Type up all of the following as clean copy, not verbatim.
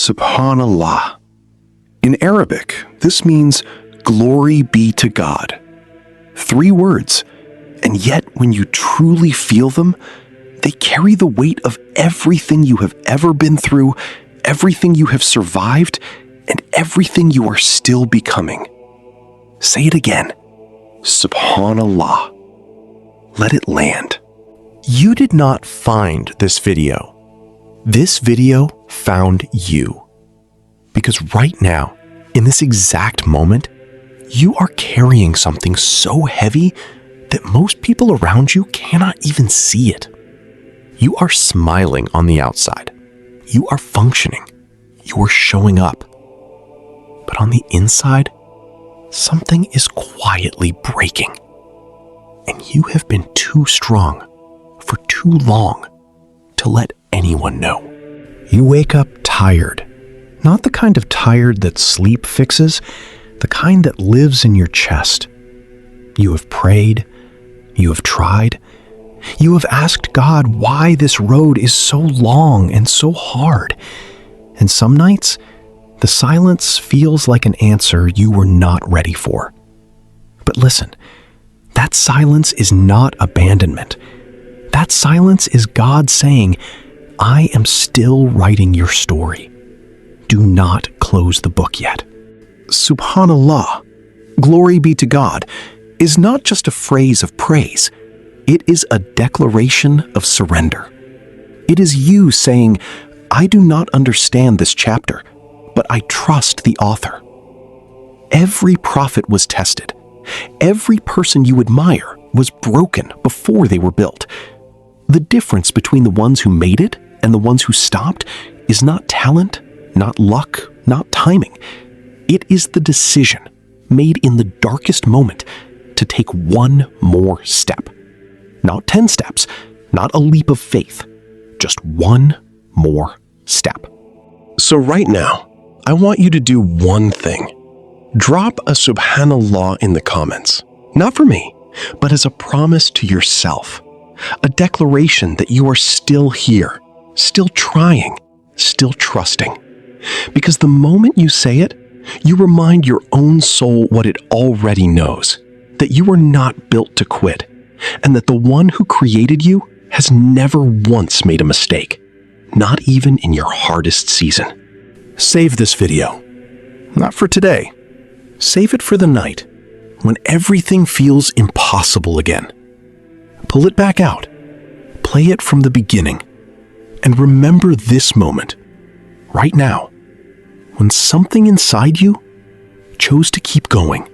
Subhan Allah. In Arabic, this means glory be to God. 3 words, and yet when you truly feel them, they carry the weight of everything you have ever been through, everything you have survived, and everything you are still becoming. Say it again. Subhan Allah. Let it land. You did not find this video. This video found you. Because right now, in this exact moment, you are carrying something so heavy that most people around you cannot even see it. You are smiling on the outside. You are functioning. You are showing up. But on the inside, something is quietly breaking. And you have been too strong for too long to let anyone know. You wake up tired. Not the kind of tired that sleep fixes, the kind that lives in your chest. You have prayed. You have tried. You have asked God why this road is so long and so hard. And some nights, the silence feels like an answer you were not ready for. But listen, that silence is not abandonment. That silence is God saying, I am still writing your story. Do not close the book yet. Subhan Allah, glory be to God, is not just a phrase of praise. It is a declaration of surrender. It is you saying, I do not understand this chapter, but I trust the author. Every prophet was tested. Every person you admire was broken before they were built. The difference between the ones who made it and the ones who stopped is not talent, not luck, not timing. It is the decision made in the darkest moment to take one more step. Not 10 steps, not a leap of faith, just one more step. So right now, I want you to do one thing. Drop a Subhanallah in the comments. Not for me, but as a promise to yourself. A declaration that you are still here, still trying, still trusting. Because the moment you say it, you remind your own soul what it already knows, that you are not built to quit, and that the one who created you has never once made a mistake, not even in your hardest season. Save this video. Not for today. Save it for the night, when everything feels impossible again. Pull it back out. Play it from the beginning. And remember this moment, right now, when something inside you chose to keep going.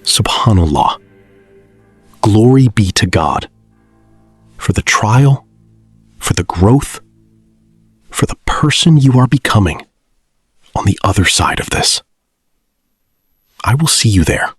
Subhanallah. Glory be to God for the trial, for the growth, for the person you are becoming on the other side of this. I will see you there.